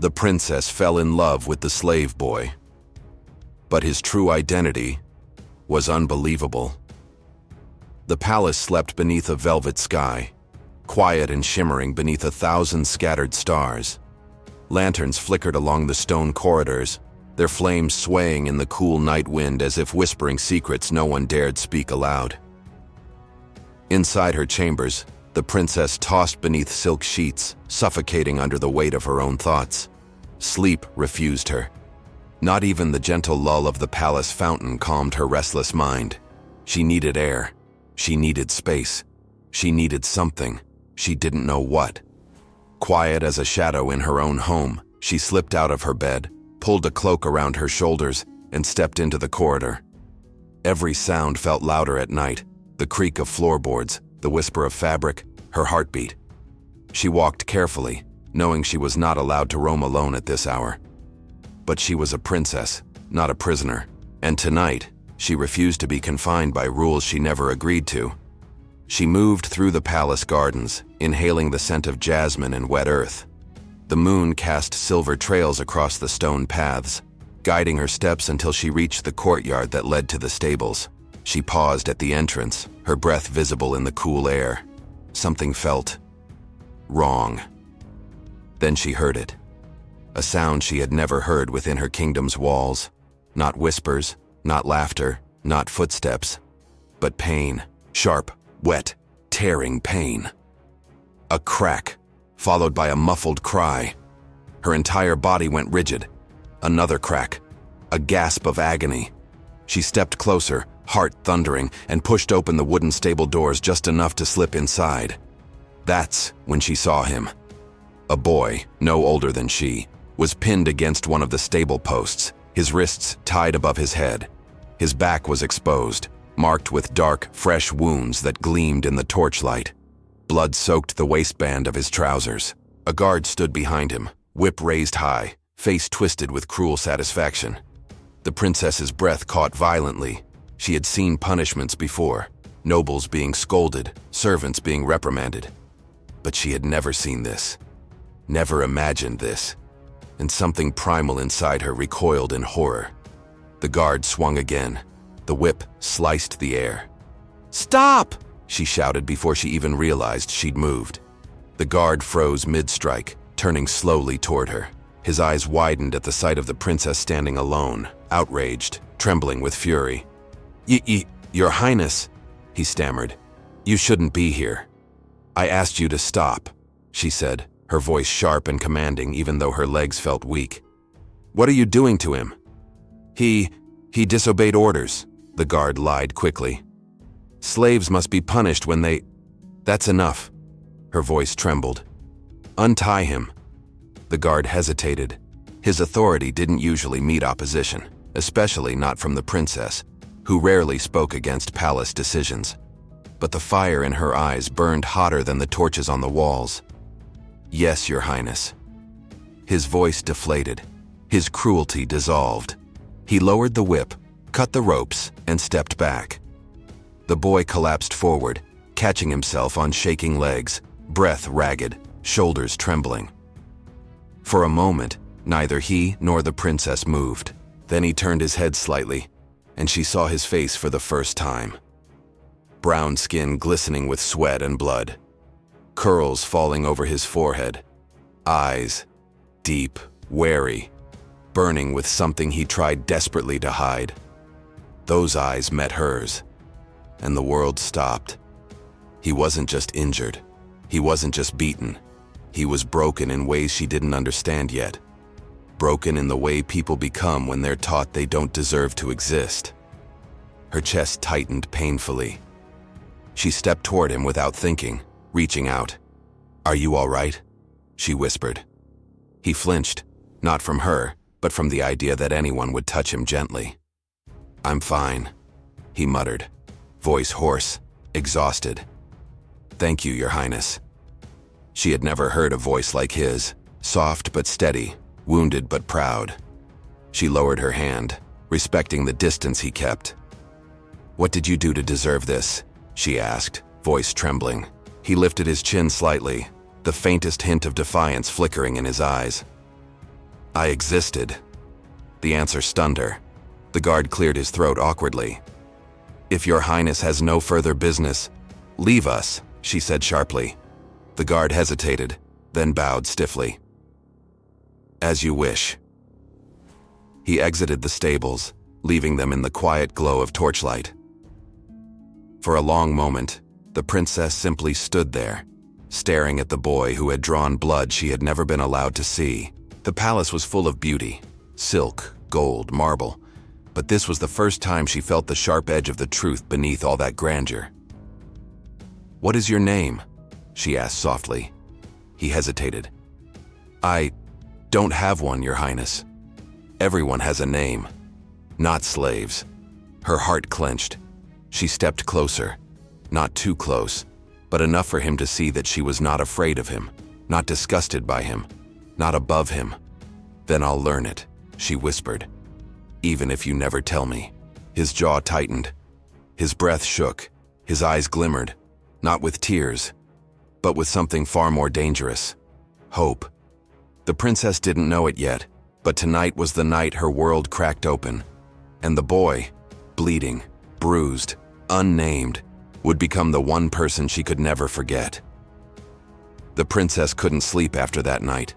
The princess fell in love with the slave boy. But his true identity was unbelievable. The palace slept beneath a velvet sky, quiet and shimmering beneath 1,000 scattered stars. Lanterns flickered along the stone corridors, their flames swaying in the cool night wind as if whispering secrets no one dared speak aloud. Inside her chambers, the princess tossed beneath silk sheets, suffocating under the weight of her own thoughts. Sleep refused her. Not even the gentle lull of the palace fountain calmed her restless mind. She needed air. She needed space. She needed something. She didn't know what. Quiet as a shadow in her own home, she slipped out of her bed, pulled a cloak around her shoulders, and stepped into the corridor. Every sound felt louder at night, the creak of floorboards, the whisper of fabric, her heartbeat. She walked carefully, knowing she was not allowed to roam alone at this hour. But she was a princess, not a prisoner, and tonight, she refused to be confined by rules she never agreed to. She moved through the palace gardens, inhaling the scent of jasmine and wet earth. The moon cast silver trails across the stone paths, guiding her steps until she reached the courtyard that led to the stables. She paused at the entrance, her breath visible in the cool air. Something felt wrong. Then she heard it. A sound she had never heard within her kingdom's walls. Not whispers, not laughter, not footsteps, but pain. Sharp, wet, tearing pain. A crack, followed by a muffled cry. Her entire body went rigid. Another crack, a gasp of agony. She stepped closer, heart thundering, and pushed open the wooden stable doors just enough to slip inside. That's when she saw him. A boy, no older than she, was pinned against one of the stable posts, his wrists tied above his head. His back was exposed, marked with dark, fresh wounds that gleamed in the torchlight. Blood soaked the waistband of his trousers. A guard stood behind him, whip raised high, face twisted with cruel satisfaction. The princess's breath caught violently. She had seen punishments before, nobles being scolded, servants being reprimanded. But she had never seen this, never imagined this, and something primal inside her recoiled in horror. The guard swung again. The whip sliced the air. "Stop!" she shouted before she even realized she'd moved. The guard froze mid-strike, turning slowly toward her. His eyes widened at the sight of the princess standing alone, outraged, trembling with fury. Your Highness," he stammered. "You shouldn't be here. I asked you to stop," she said, her voice sharp and commanding even though her legs felt weak. "What are you doing to him?" He disobeyed orders," the guard lied quickly. "Slaves must be punished when they—" "That's enough." Her voice trembled. "Untie him." The guard hesitated. His authority didn't usually meet opposition, especially not from the princess, who rarely spoke against palace decisions. But the fire in her eyes burned hotter than the torches on the walls. "Yes, Your Highness." His voice deflated. His cruelty dissolved. He lowered the whip, cut the ropes, and stepped back. The boy collapsed forward, catching himself on shaking legs, breath ragged, shoulders trembling. For a moment, neither he nor the princess moved. Then he turned his head slightly, and she saw his face for the first time. Brown skin glistening with sweat and blood. Curls falling over his forehead. Eyes, deep, wary, burning with something he tried desperately to hide. Those eyes met hers, and the world stopped. He wasn't just injured. He wasn't just beaten. He was broken in ways she didn't understand yet. Broken in the way people become when they're taught they don't deserve to exist. Her chest tightened painfully. She stepped toward him without thinking, reaching out. "Are you all right?" she whispered. He flinched, not from her, but from the idea that anyone would touch him gently. "I'm fine," he muttered, voice hoarse, exhausted. "Thank you, Your Highness." She had never heard a voice like his, soft but steady, wounded but proud. She lowered her hand, respecting the distance he kept. "What did you do to deserve this?" she asked, voice trembling. He lifted his chin slightly, the faintest hint of defiance flickering in his eyes. I existed. The answer stunned her. The guard cleared his throat awkwardly. If your highness has no further business, leave us, she said sharply. The guard hesitated, then bowed stiffly. As you wish. He exited the stables, leaving them in the quiet glow of torchlight. For a long moment, the princess simply stood there, staring at the boy who had drawn blood she had never been allowed to see. The palace was full of beauty, silk, gold, marble, but this was the first time she felt the sharp edge of the truth beneath all that grandeur. "What is your name?" she asked softly. He hesitated. "I don't have one, Your Highness. Everyone has a name, not slaves." Her heart clenched. She stepped closer, not too close, but enough for him to see that she was not afraid of him, not disgusted by him, not above him. "Then I'll learn it," she whispered. "Even if you never tell me." His jaw tightened. His breath shook. His eyes glimmered, not with tears, but with something far more dangerous. Hope. The princess didn't know it yet, but tonight was the night her world cracked open, and the boy, bleeding, bruised, unnamed, would become the one person she could never forget. The princess couldn't sleep after that night.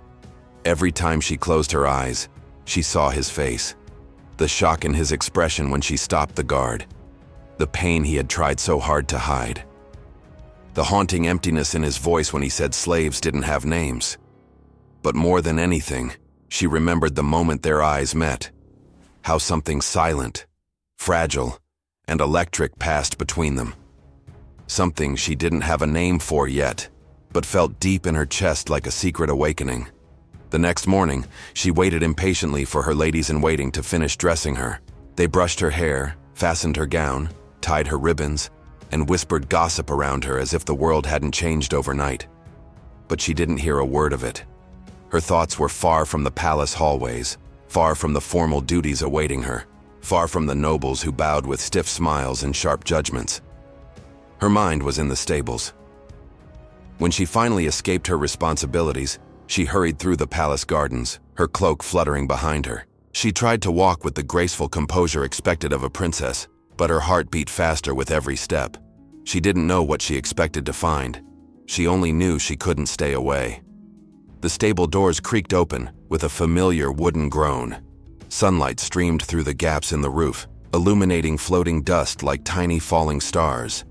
Every time she closed her eyes, she saw his face. The shock in his expression when she stopped the guard. The pain he had tried so hard to hide. The haunting emptiness in his voice when he said slaves didn't have names. But more than anything, she remembered the moment their eyes met. How something silent, fragile, and electric passed between them. Something she didn't have a name for yet, but felt deep in her chest like a secret awakening. The next morning, she waited impatiently for her ladies-in-waiting to finish dressing her. They brushed her hair, fastened her gown, tied her ribbons, and whispered gossip around her as if the world hadn't changed overnight. But she didn't hear a word of it. Her thoughts were far from the palace hallways, far from the formal duties awaiting her, far from the nobles who bowed with stiff smiles and sharp judgments. Her mind was in the stables. When she finally escaped her responsibilities, she hurried through the palace gardens, her cloak fluttering behind her. She tried to walk with the graceful composure expected of a princess, but her heart beat faster with every step. She didn't know what she expected to find. She only knew she couldn't stay away. The stable doors creaked open with a familiar wooden groan. Sunlight streamed through the gaps in the roof, illuminating floating dust like tiny falling stars.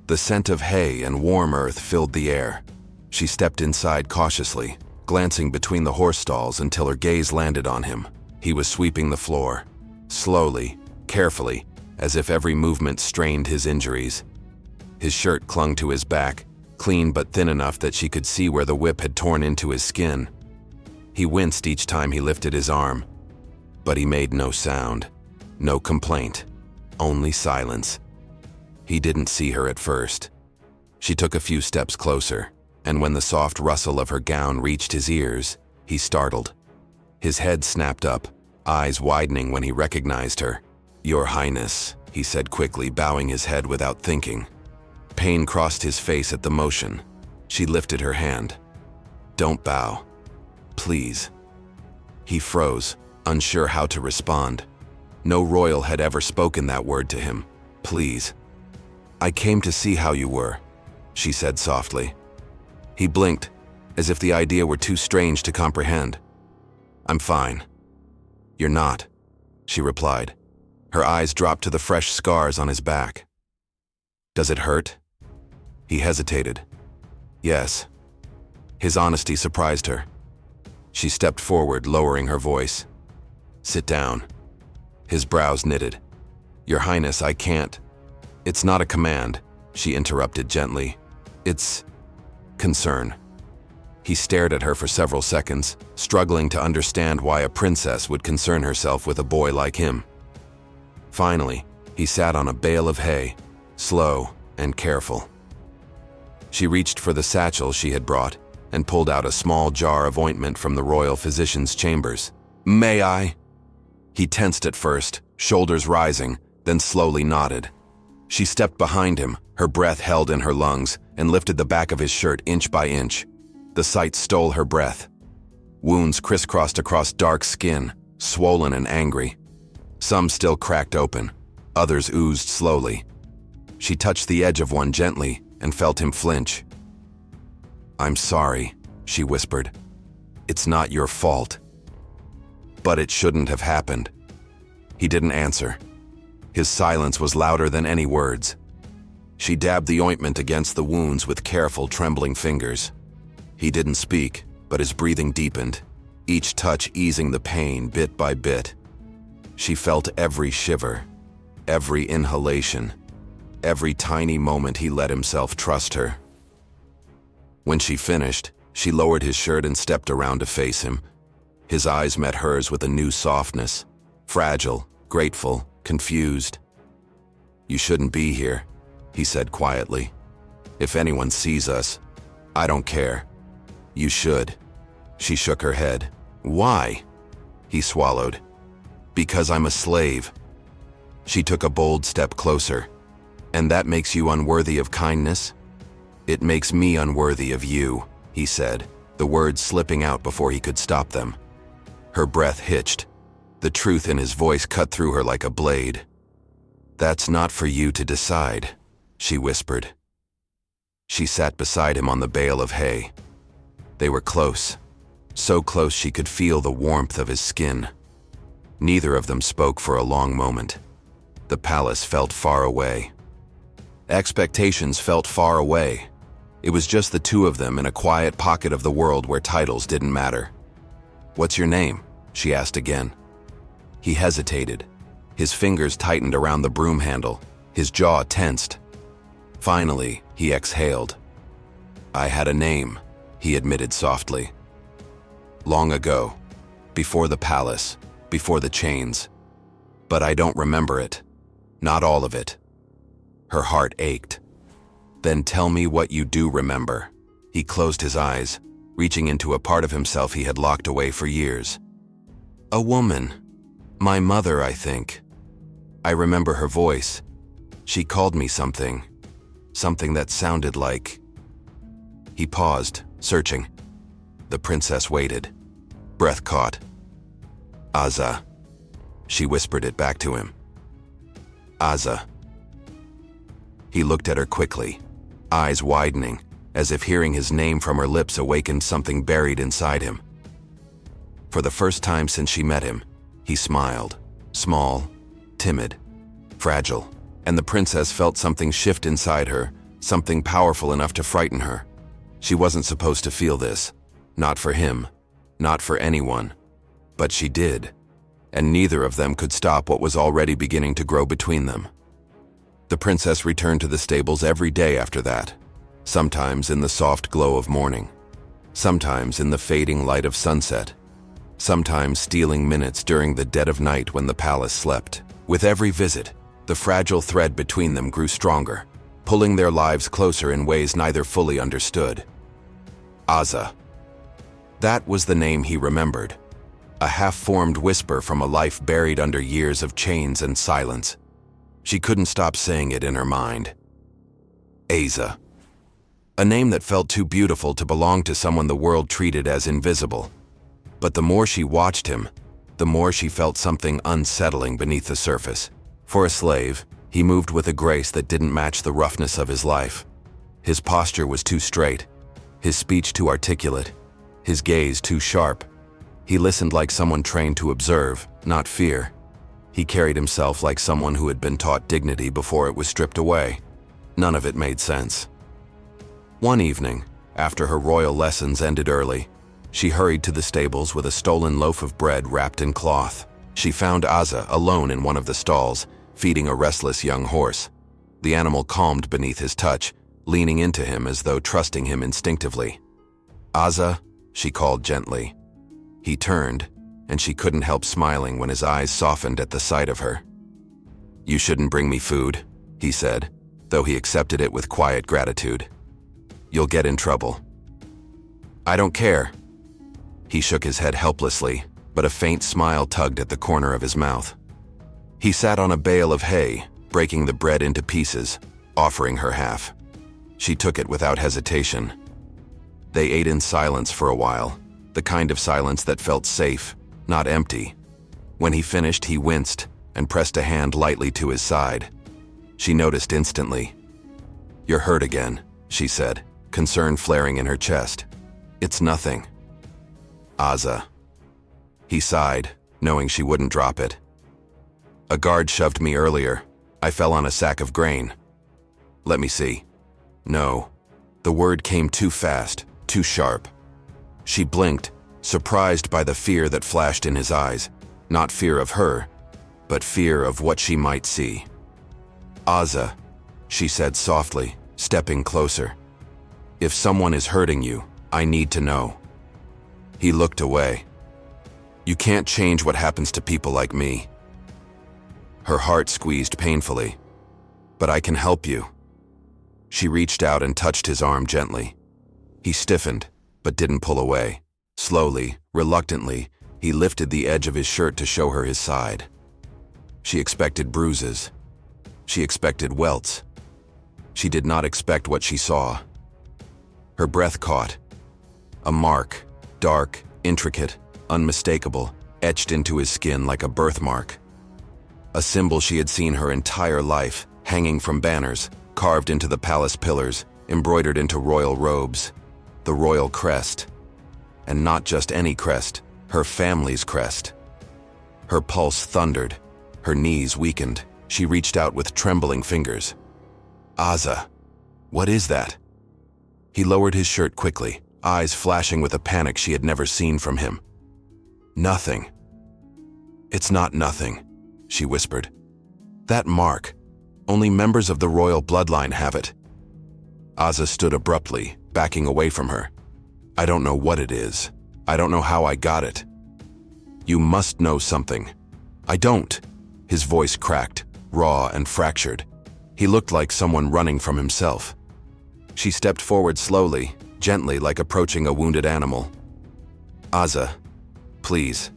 The scent of hay and warm earth filled the air. She stepped inside cautiously, glancing between the horse stalls until her gaze landed on him. He was sweeping the floor, slowly, carefully, as if every movement strained his injuries. His shirt clung to his back, clean but thin enough that she could see where the whip had torn into his skin. He winced each time he lifted his arm, but he made no sound, no complaint, only silence. He didn't see her at first. She took a few steps closer, and when the soft rustle of her gown reached his ears, he startled. His head snapped up, eyes widening when he recognized her. "Your Highness," he said quickly, bowing his head without thinking. Pain crossed his face at the motion. She lifted her hand. "Don't bow. Please." He froze, unsure how to respond. No royal had ever spoken that word to him. "Please." "I came to see how you were," she said softly. He blinked, as if the idea were too strange to comprehend. "I'm fine." "You're not," she replied. Her eyes dropped to the fresh scars on his back. "Does it hurt?" He hesitated. "Yes." His honesty surprised her. She stepped forward, lowering her voice. "Sit down." His brows knitted. "Your Highness, I can't." "It's not a command," she interrupted gently. "It's concern." He stared at her for several seconds, struggling to understand why a princess would concern herself with a boy like him. Finally, he sat on a bale of hay, slow and careful. She reached for the satchel she had brought and pulled out a small jar of ointment from the royal physician's chambers. "May I?" He tensed at first, shoulders rising, then slowly nodded. She stepped behind him, her breath held in her lungs, and lifted the back of his shirt inch by inch. The sight stole her breath. Wounds crisscrossed across dark skin, swollen and angry. Some still cracked open, others oozed slowly. She touched the edge of one gently and felt him flinch. "I'm sorry," she whispered. "It's not your fault." "But it shouldn't have happened." He didn't answer. His silence was louder than any words. She dabbed the ointment against the wounds with careful, trembling fingers. He didn't speak, but his breathing deepened, each touch easing the pain bit by bit. She felt every shiver, every inhalation, every tiny moment he let himself trust her. When she finished, she lowered his shirt and stepped around to face him. His eyes met hers with a new softness, fragile, grateful, confused. "You shouldn't be here," he said quietly. "If anyone sees us, I don't care. You should." She shook her head. "Why?" He swallowed. "Because I'm a slave." She took a bold step closer. "And that makes you unworthy of kindness?" "It makes me unworthy of you," he said, the words slipping out before he could stop them. Her breath hitched. The truth in his voice cut through her like a blade. "That's not for you to decide," she whispered. She sat beside him on the bale of hay. They were close, so close she could feel the warmth of his skin. Neither of them spoke for a long moment. The palace felt far away. Expectations felt far away. It was just the two of them in a quiet pocket of the world where titles didn't matter. "What's your name?" she asked again. He hesitated. His fingers tightened around the broom handle. His jaw tensed. Finally, he exhaled. "I had a name," he admitted softly. "Long ago, before the palace, before the chains. But I don't remember it. Not all of it." Her heart ached. "Then tell me what you do remember." He closed his eyes, reaching into a part of himself he had locked away for years. "A woman. My mother, I think. I remember her voice. She called me something. Something that sounded like..." He paused, searching. The princess waited. Breath caught. "Aza." She whispered it back to him. "Aza." He looked at her quickly, eyes widening, as if hearing his name from her lips awakened something buried inside him. For the first time since she met him, he smiled, small, timid, fragile, and the princess felt something shift inside her, something powerful enough to frighten her. She wasn't supposed to feel this, not for him, not for anyone, but she did, and neither of them could stop what was already beginning to grow between them. The princess returned to the stables every day after that, sometimes in the soft glow of morning, sometimes in the fading light of sunset, sometimes stealing minutes during the dead of night when the palace slept. With every visit, the fragile thread between them grew stronger, pulling their lives closer in ways neither fully understood. Aza. That was the name he remembered, a half-formed whisper from a life buried under years of chains and silence. She couldn't stop saying it in her mind. Aza. A name that felt too beautiful to belong to someone the world treated as invisible. But the more she watched him, the more she felt something unsettling beneath the surface. For a slave, he moved with a grace that didn't match the roughness of his life. His posture was too straight, his speech too articulate, his gaze too sharp. He listened like someone trained to observe, not fear. He carried himself like someone who had been taught dignity before it was stripped away. None of it made sense. One evening, after her royal lessons ended early, she hurried to the stables with a stolen loaf of bread wrapped in cloth. She found Aza alone in one of the stalls, feeding a restless young horse. The animal calmed beneath his touch, leaning into him as though trusting him instinctively. "Aza," she called gently. He turned, and she couldn't help smiling when his eyes softened at the sight of her. "You shouldn't bring me food," he said, though he accepted it with quiet gratitude. "You'll get in trouble." "I don't care." He shook his head helplessly, but a faint smile tugged at the corner of his mouth. He sat on a bale of hay, breaking the bread into pieces, offering her half. She took it without hesitation. They ate in silence for a while, the kind of silence that felt safe, not empty. When he finished, he winced and pressed a hand lightly to his side. She noticed instantly. "You're hurt again," she said, concern flaring in her chest. "It's nothing." "Aza." He sighed, knowing she wouldn't drop it. "A guard shoved me earlier. I fell on a sack of grain." "Let me see." "No." The word came too fast, too sharp. She blinked, surprised by the fear that flashed in his eyes. Not fear of her, but fear of what she might see. "Aza," she said softly, stepping closer. "If someone is hurting you, I need to know." He looked away. "You can't change what happens to people like me." Her heart squeezed painfully. "But I can help you." She reached out and touched his arm gently. He stiffened, but didn't pull away. Slowly, reluctantly, he lifted the edge of his shirt to show her his side. She expected bruises. She expected welts. She did not expect what she saw. Her breath caught. A mark, dark, intricate, unmistakable, etched into his skin like a birthmark. A symbol she had seen her entire life, hanging from banners, carved into the palace pillars, embroidered into royal robes. The royal crest. And not just any crest, her family's crest. Her pulse thundered. Her knees weakened. She reached out with trembling fingers. "Aza, what is that?" He lowered his shirt quickly, eyes flashing with a panic she had never seen from him. "Nothing." "It's not nothing," she whispered. "That mark. Only members of the royal bloodline have it." Aza stood abruptly, backing away from her. "I don't know what it is. I don't know how I got it." "You must know something." "I don't." His voice cracked, raw and fractured. He looked like someone running from himself. She stepped forward slowly, gently, like approaching a wounded animal. "Aza, please.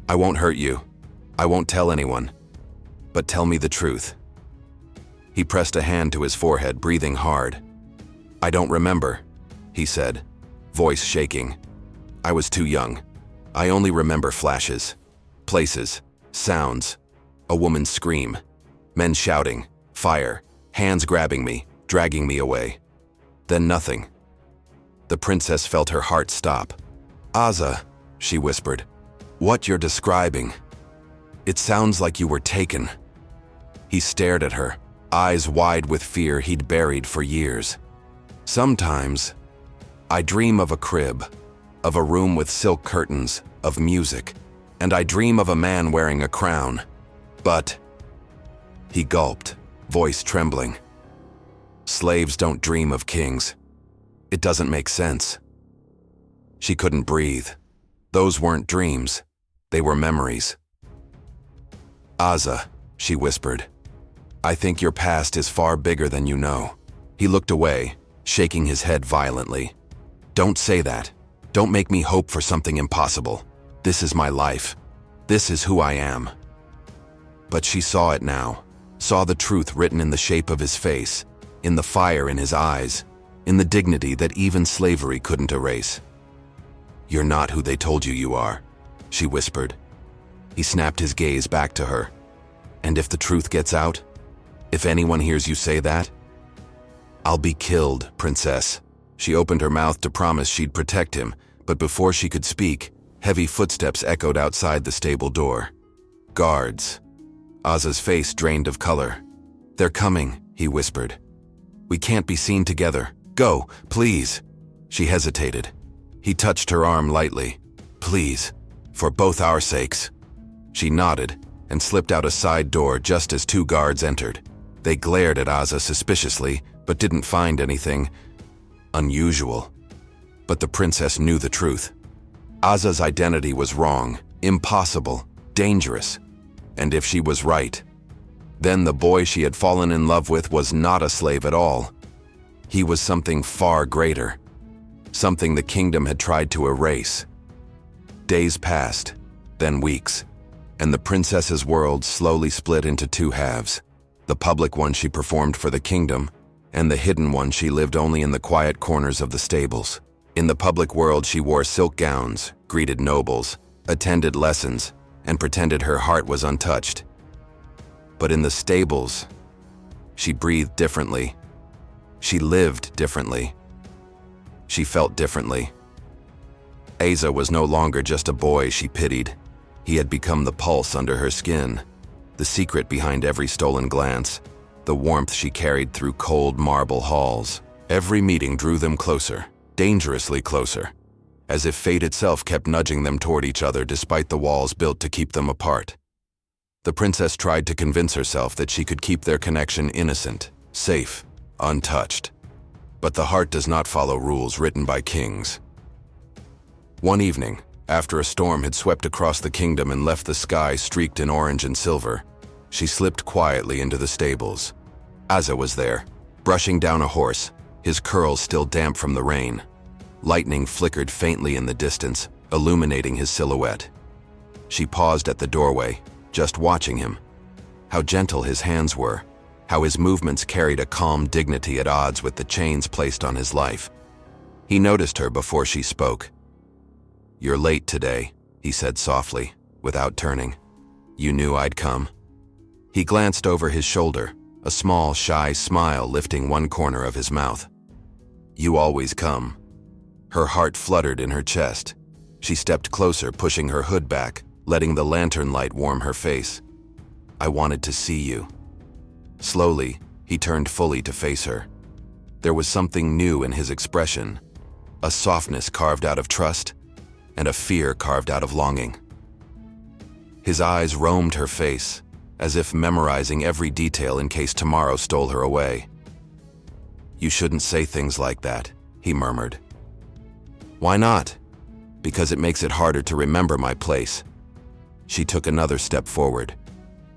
I won't hurt you. I won't tell anyone. But tell me the truth." He pressed a hand to his forehead, breathing hard. "I don't remember," he said, voice shaking. "I was too young. I only remember flashes, places, sounds, a woman's scream, men shouting, fire, hands grabbing me, dragging me away. Then nothing." The princess felt her heart stop. "Aza," she whispered, "what you're describing. It sounds like you were taken." He stared at her, eyes wide with fear he'd buried for years. "Sometimes, I dream of a crib, of a room with silk curtains, of music, and I dream of a man wearing a crown. But," he gulped, voice trembling, "slaves don't dream of kings. It doesn't make sense." She couldn't breathe. Those weren't dreams. They were memories. "Aza," she whispered, "I think your past is far bigger than you know." He looked away, shaking his head violently. "Don't say that. Don't make me hope for something impossible. This is my life. This is who I am." But she saw it now, saw the truth written in the shape of his face, in the fire in his eyes, in the dignity that even slavery couldn't erase. "You're not who they told you you are," she whispered. He snapped his gaze back to her. "And if the truth gets out? If anyone hears you say that?" "I'll be killed, princess." She opened her mouth to promise she'd protect him, but before she could speak, heavy footsteps echoed outside the stable door. Guards. Aza's face drained of color. "They're coming," he whispered. "We can't be seen together. Go, please." She hesitated. He touched her arm lightly. "Please, for both our sakes." She nodded and slipped out a side door just as two guards entered. They glared at Aza suspiciously, but didn't find anything unusual. But the princess knew the truth. Aza's identity was wrong, impossible, dangerous. And if she was right, then the boy she had fallen in love with was not a slave at all. He was something far greater, something the kingdom had tried to erase. Days passed, then weeks, and the princess's world slowly split into two halves. The public one she performed for the kingdom, and the hidden one she lived only in the quiet corners of the stables. In the public world, she wore silk gowns, greeted nobles, attended lessons, and pretended her heart was untouched. But in the stables, she breathed differently. She lived differently. She felt differently. Asa was no longer just a boy she pitied. He had become the pulse under her skin, the secret behind every stolen glance, the warmth she carried through cold marble halls. Every meeting drew them closer, dangerously closer, as if fate itself kept nudging them toward each other despite the walls built to keep them apart. The princess tried to convince herself that she could keep their connection innocent, safe, untouched. But the heart does not follow rules written by kings. One evening, after a storm had swept across the kingdom and left the sky streaked in orange and silver, she slipped quietly into the stables. Asa was there, brushing down a horse, his curls still damp from the rain. Lightning flickered faintly in the distance, illuminating his silhouette. She paused at the doorway, just watching him. How gentle his hands were, how his movements carried a calm dignity at odds with the chains placed on his life. He noticed her before she spoke. "You're late today," he said softly, without turning. "You knew I'd come." He glanced over his shoulder, a small, shy smile lifting one corner of his mouth. "You always come." Her heart fluttered in her chest. She stepped closer, pushing her hood back, letting the lantern light warm her face. "I wanted to see you." Slowly, he turned fully to face her. There was something new in his expression, a softness carved out of trust, and a fear carved out of longing. His eyes roamed her face, as if memorizing every detail in case tomorrow stole her away. "You shouldn't say things like that," he murmured. "Why not?" "Because it makes it harder to remember my place." She took another step forward.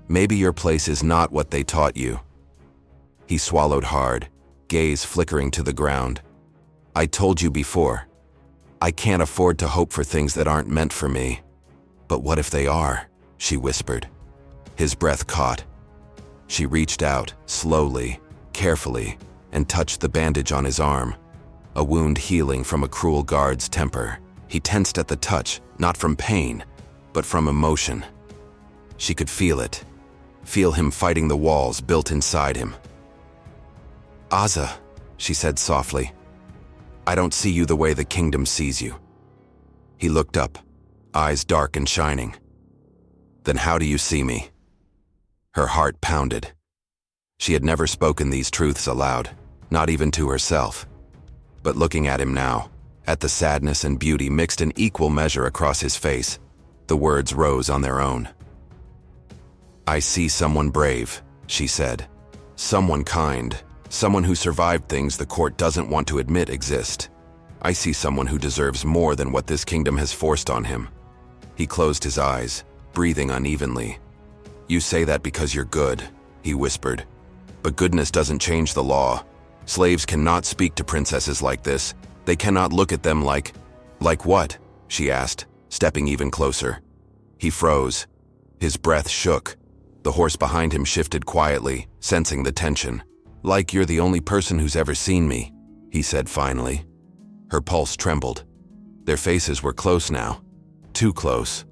"Maybe your place is not what they taught you." He swallowed hard, gaze flickering to the ground. "I told you before. I can't afford to hope for things that aren't meant for me." "But what if they are?" she whispered. His breath caught. She reached out, slowly, carefully, and touched the bandage on his arm, a wound healing from a cruel guard's temper. He tensed at the touch, not from pain, but from emotion. She could feel it, feel him fighting the walls built inside him. "Asa," she said softly, "I don't see you the way the kingdom sees you." He looked up, eyes dark and shining. "Then how do you see me?" Her heart pounded. She had never spoken these truths aloud, not even to herself. But looking at him now, at the sadness and beauty mixed in equal measure across his face, the words rose on their own. "I see someone brave," she said. "Someone kind, someone who survived things the court doesn't want to admit exist. I see someone who deserves more than what this kingdom has forced on him." He closed his eyes, breathing unevenly. "You say that because you're good," he whispered. "But goodness doesn't change the law. Slaves cannot speak to princesses like this. They cannot look at them like..." "Like what?" she asked, stepping even closer. He froze. His breath shook. The horse behind him shifted quietly, sensing the tension. "Like you're the only person who's ever seen me," he said finally. Her pulse trembled. Their faces were close now. Too close.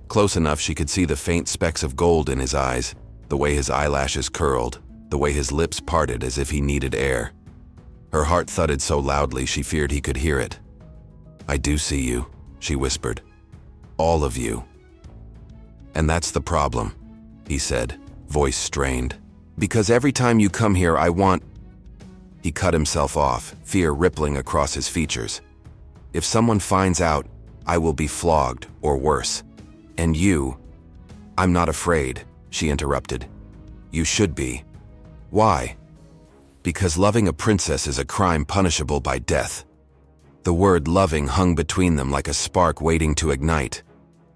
Close enough she could see the faint specks of gold in his eyes, the way his eyelashes curled, the way his lips parted as if he needed air. Her heart thudded so loudly she feared he could hear it. "I do see you," she whispered. "All of you." "And that's the problem," he said, voice strained. "Because every time you come here I want..." He cut himself off, fear rippling across his features. "If someone finds out, I will be flogged, or worse. And you..." "I'm not afraid," she interrupted. "You should be." "Why?" "Because loving a princess is a crime punishable by death." The word loving hung between them like a spark waiting to ignite.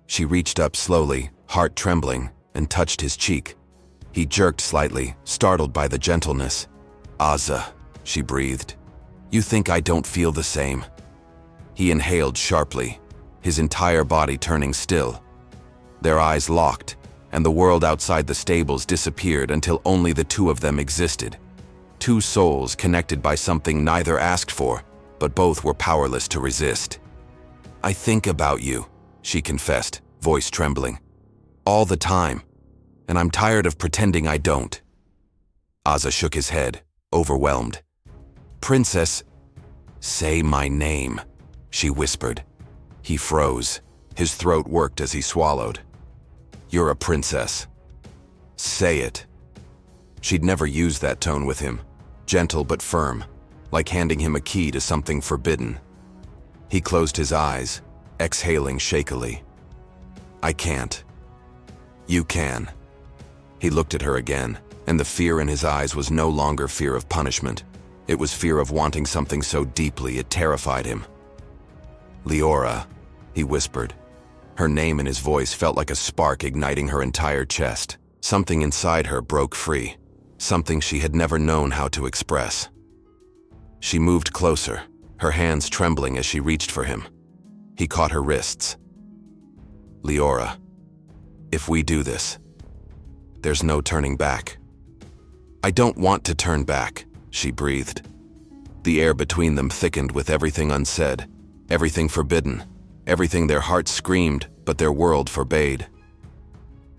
She reached up slowly, heart trembling, and touched his cheek. He jerked slightly, startled by the gentleness. "Asa," she breathed. "You think I don't feel the same?" He inhaled sharply, his entire body turning still. Their eyes locked, and the world outside the stables disappeared until only the two of them existed. Two souls connected by something neither asked for, but both were powerless to resist. "I think about you," she confessed, voice trembling. "All the time, and I'm tired of pretending I don't." Asa shook his head, overwhelmed. "Princess, say my name," she whispered. He froze. His throat worked as he swallowed. "You're a princess. Say it." She'd never used that tone with him, gentle but firm, like handing him a key to something forbidden. He closed his eyes, exhaling shakily. "I can't. You can." He looked at her again, and the fear in his eyes was no longer fear of punishment. It was fear of wanting something so deeply it terrified him. "Leora," he whispered. Her name in his voice felt like a spark igniting her entire chest. Something inside her broke free, something she had never known how to express. She moved closer, her hands trembling as she reached for him. He caught her wrists. "Leora, if we do this, there's no turning back." "I don't want to turn back," she breathed. The air between them thickened with everything unsaid, everything forbidden, everything their hearts screamed but their world forbade.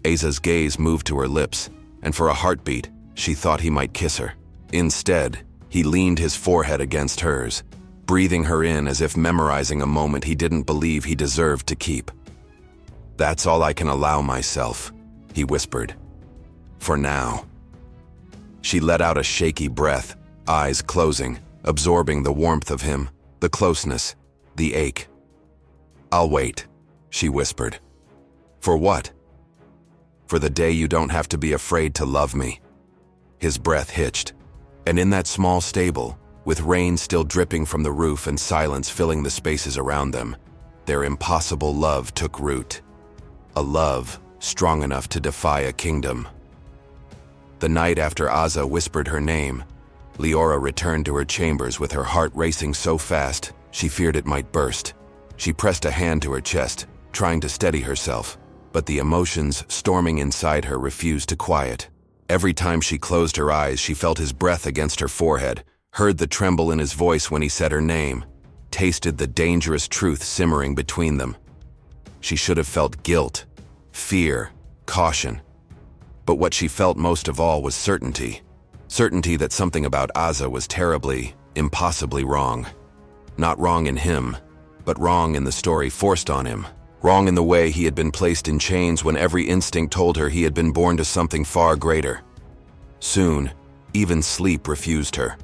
Asa's gaze moved to her lips, and for a heartbeat, she thought he might kiss her. Instead, he leaned his forehead against hers, breathing her in as if memorizing a moment he didn't believe he deserved to keep. "That's all I can allow myself," he whispered. "For now." She let out a shaky breath, eyes closing, absorbing the warmth of him, the closeness, the ache. "I'll wait," she whispered. "For what?" "For the day you don't have to be afraid to love me." His breath hitched, and in that small stable, with rain still dripping from the roof and silence filling the spaces around them, their impossible love took root. A love strong enough to defy a kingdom. The night after Asa whispered her name, Leora returned to her chambers with her heart racing so fast she feared it might burst. She pressed a hand to her chest, trying to steady herself, but the emotions storming inside her refused to quiet. Every time she closed her eyes, she felt his breath against her forehead, heard the tremble in his voice when he said her name, tasted the dangerous truth simmering between them. She should have felt guilt, fear, caution. But what she felt most of all was certainty. Certainty that something about Asa was terribly, impossibly wrong. Not wrong in him, but wrong in the story forced on him. Wrong in the way he had been placed in chains when every instinct told her he had been born to something far greater. Soon, even sleep refused her.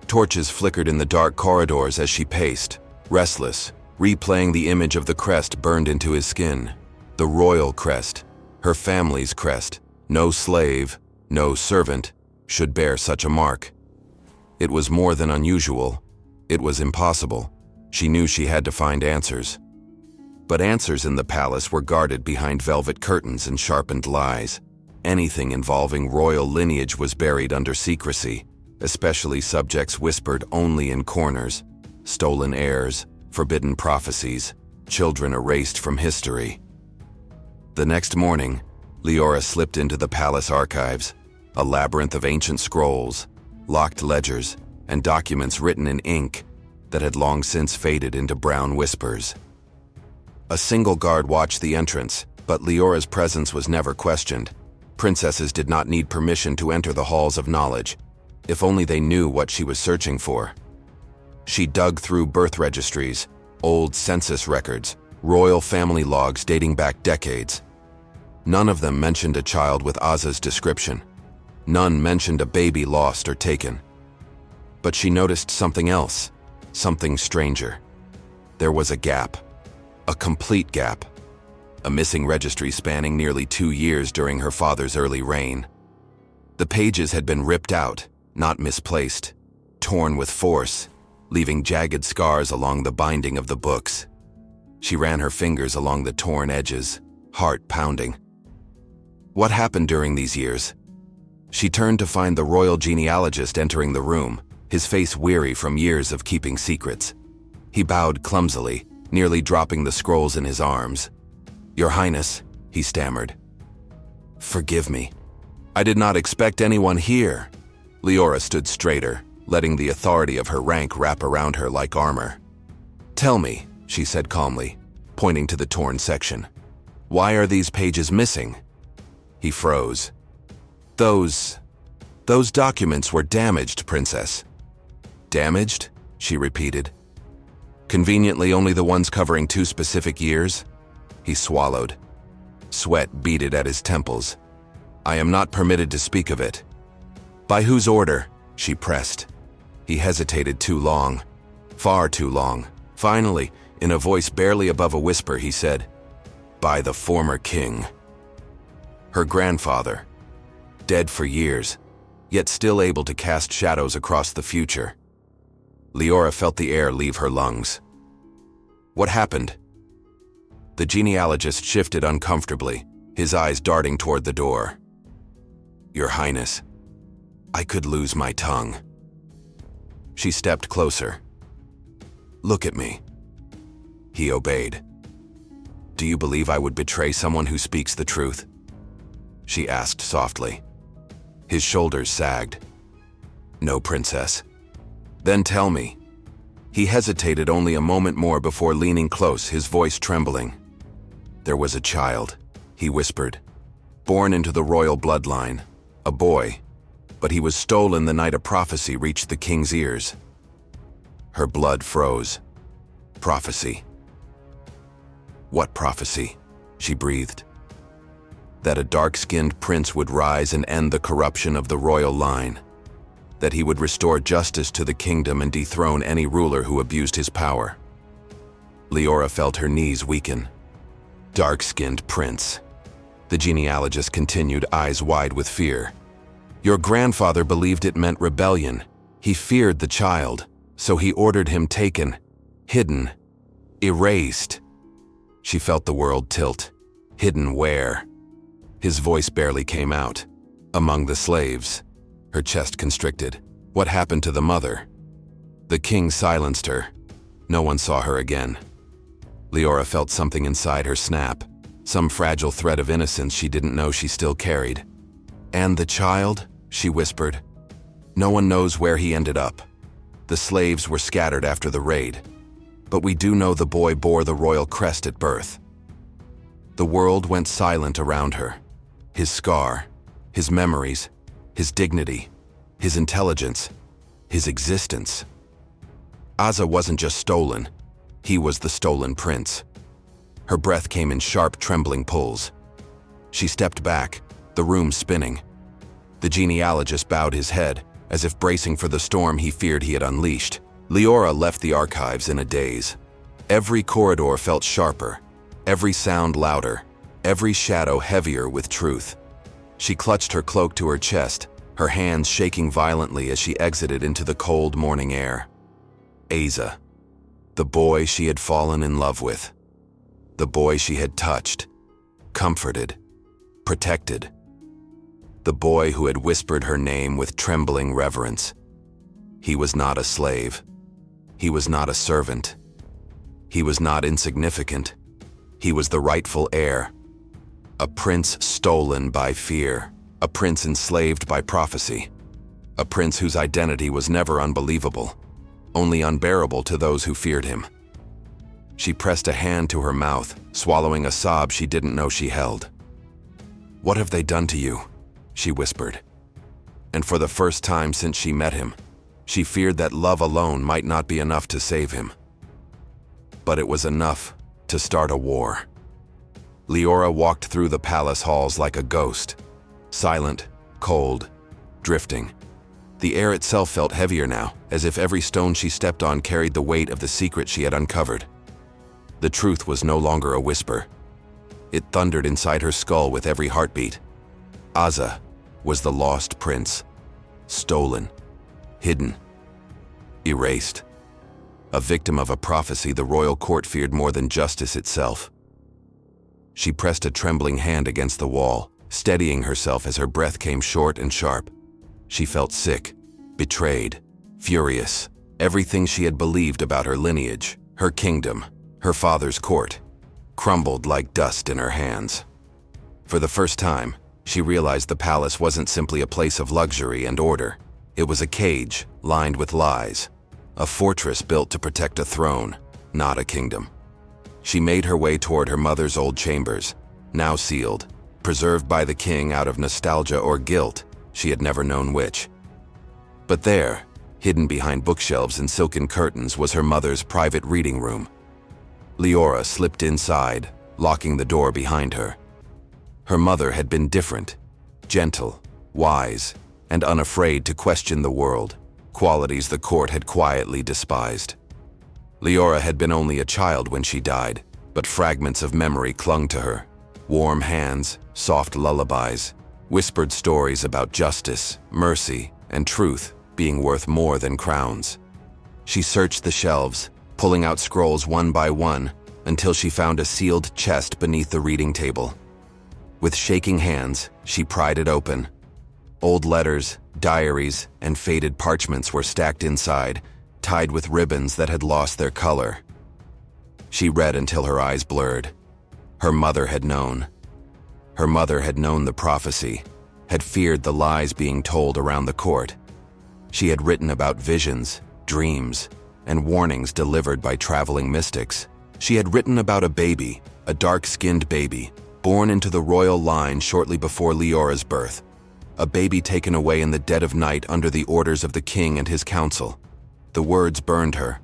Torches flickered in the dark corridors as she paced, restless, replaying the image of the crest burned into his skin. The royal crest, her family's crest. No slave, no servant, should bear such a mark. It was more than unusual. It was impossible. She knew she had to find answers. But answers in the palace were guarded behind velvet curtains and sharpened lies. Anything involving royal lineage was buried under secrecy, especially subjects whispered only in corners, stolen heirs, forbidden prophecies, children erased from history. The next morning, Leora slipped into the palace archives, a labyrinth of ancient scrolls, locked ledgers, and documents written in ink that had long since faded into brown whispers. A single guard watched the entrance, but Leora's presence was never questioned. Princesses did not need permission to enter the halls of knowledge, if only they knew what she was searching for. She dug through birth registries, old census records, royal family logs dating back decades. None of them mentioned a child with Asa's description. None mentioned a baby lost or taken. But she noticed something else, something stranger. There was a gap. A complete gap. A missing registry spanning nearly 2 years during her father's early reign. The pages had been ripped out, not misplaced, torn with force, leaving jagged scars along the binding of the books. She ran her fingers along the torn edges, heart pounding. What happened during these years? She turned to find the royal genealogist entering the room, his face weary from years of keeping secrets. He bowed clumsily, nearly dropping the scrolls in his arms. "Your Highness," he stammered. "Forgive me. I did not expect anyone here." Leora stood straighter, letting the authority of her rank wrap around her like armor. "Tell me," she said calmly, pointing to the torn section. "Why are these pages missing?" He froze. Those documents were damaged, Princess." "Damaged?" she repeated. "Conveniently only the ones covering 2 specific years?" He swallowed. Sweat beaded at his temples. "I am not permitted to speak of it." "By whose order?" she pressed. He hesitated too long. Far too long. Finally, in a voice barely above a whisper, he said, "By the former king." Her grandfather. Dead for years, yet still able to cast shadows across the future. Leora felt the air leave her lungs. "What happened?" The genealogist shifted uncomfortably, his eyes darting toward the door. "Your Highness, I could lose my tongue." She stepped closer. "Look at me." He obeyed. "Do you believe I would betray someone who speaks the truth?" she asked softly. His shoulders sagged. "No, Princess." "Then tell me." He hesitated only a moment more before leaning close, his voice trembling. "There was a child," he whispered, "born into the royal bloodline, a boy, but he was stolen the night a prophecy reached the king's ears." Her blood froze. "Prophecy?" "What prophecy?" she breathed. "That a dark-skinned prince would rise and end the corruption of the royal line. That he would restore justice to the kingdom and dethrone any ruler who abused his power." Leora felt her knees weaken. "Dark-skinned prince," the genealogist continued, eyes wide with fear. "Your grandfather believed it meant rebellion. He feared the child, so he ordered him taken, hidden, erased." She felt the world tilt. Hidden where? His voice barely came out. "Among the slaves." Her chest constricted. "What happened to the mother?" "The king silenced her. No one saw her again." Leora felt something inside her snap, some fragile thread of innocence she didn't know she still carried. "And the child?" she whispered. "No one knows where he ended up. The slaves were scattered after the raid. But we do know the boy bore the royal crest at birth." The world went silent around her. His scar, his memories, his dignity, his intelligence, his existence. Aza wasn't just stolen, he was the stolen prince. Her breath came in sharp, trembling pulls. She stepped back, the room spinning. The genealogist bowed his head, as if bracing for the storm he feared he had unleashed. Leora left the archives in a daze. Every corridor felt sharper, every sound louder, every shadow heavier with truth. She clutched her cloak to her chest, her hands shaking violently as she exited into the cold morning air. Aza, the boy she had fallen in love with. The boy she had touched, comforted, protected. The boy who had whispered her name with trembling reverence. He was not a slave. He was not a servant. He was not insignificant. He was the rightful heir. A prince stolen by fear. A prince enslaved by prophecy. A prince whose identity was never unbelievable, only unbearable to those who feared him. She pressed a hand to her mouth, swallowing a sob she didn't know she held. "What have they done to you?" she whispered. And for the first time since she met him, she feared that love alone might not be enough to save him. But it was enough to start a war. Leora walked through the palace halls like a ghost, silent, cold, drifting. The air itself felt heavier now, as if every stone she stepped on carried the weight of the secret she had uncovered. The truth was no longer a whisper. It thundered inside her skull with every heartbeat. Aza was the lost prince, stolen, hidden, erased. A victim of a prophecy the royal court feared more than justice itself. She pressed a trembling hand against the wall, steadying herself as her breath came short and sharp. She felt sick, betrayed, furious. Everything she had believed about her lineage, her kingdom, her father's court, crumbled like dust in her hands. For the first time, she realized the palace wasn't simply a place of luxury and order. It was a cage lined with lies, a fortress built to protect a throne, not a kingdom. She made her way toward her mother's old chambers, now sealed, preserved by the king out of nostalgia or guilt, she had never known which. But there, hidden behind bookshelves and silken curtains, was her mother's private reading room. Leora slipped inside, locking the door behind her. Her mother had been different, gentle, wise, and unafraid to question the world, qualities the court had quietly despised. Leora had been only a child when she died, but fragments of memory clung to her. Warm hands, soft lullabies, whispered stories about justice, mercy, and truth being worth more than crowns. She searched the shelves, pulling out scrolls one by one, until she found a sealed chest beneath the reading table. With shaking hands, she pried it open. Old letters, diaries, and faded parchments were stacked inside, tied with ribbons that had lost their color. She read until her eyes blurred. Her mother had known. Her mother had known the prophecy, had feared the lies being told around the court. She had written about visions, dreams, and warnings delivered by traveling mystics. She had written about a baby, a dark-skinned baby, born into the royal line shortly before Leora's birth. A baby taken away in the dead of night under the orders of the king and his council. The words burned her.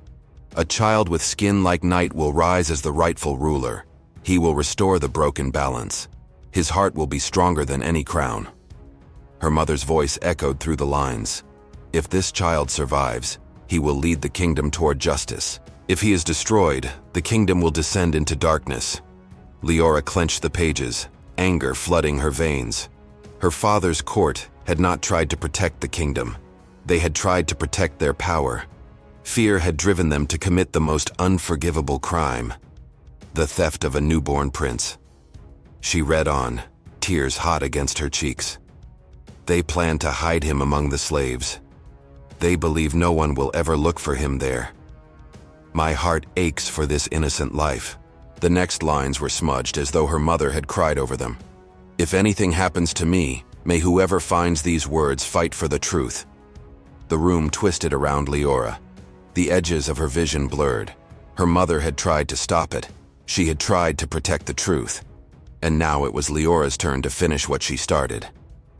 A child with skin like night will rise as the rightful ruler. He will restore the broken balance. His heart will be stronger than any crown. Her mother's voice echoed through the lines. If this child survives, he will lead the kingdom toward justice. If he is destroyed, the kingdom will descend into darkness. Leora clenched the pages, anger flooding her veins. Her father's court had not tried to protect the kingdom. They had tried to protect their power. Fear had driven them to commit the most unforgivable crime, the theft of a newborn prince. She read on, tears hot against her cheeks. They planned to hide him among the slaves. They believe no one will ever look for him there. My heart aches for this innocent life. The next lines were smudged as though her mother had cried over them. If anything happens to me, may whoever finds these words fight for the truth. The room twisted around Leora. The edges of her vision blurred. Her mother had tried to stop it. She had tried to protect the truth. And now it was Leora's turn to finish what she started.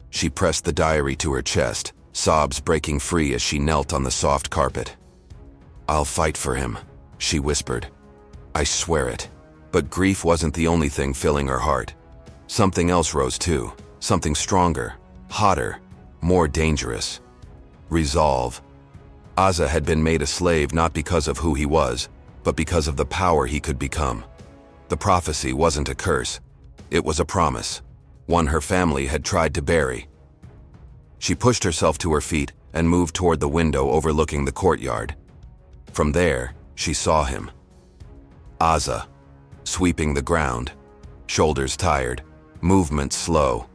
She pressed the diary to her chest, sobs breaking free as she knelt on the soft carpet. "I'll fight for him," she whispered. "I swear it." But grief wasn't the only thing filling her heart. Something else rose too, something stronger, hotter, more dangerous. Resolve. Azza had been made a slave not because of who he was, but because of the power he could become. The prophecy wasn't a curse. It was a promise, one her family had tried to bury. She pushed herself to her feet and moved toward the window overlooking the courtyard. From there, she saw him. Azza, sweeping the ground, shoulders tired, movement slow.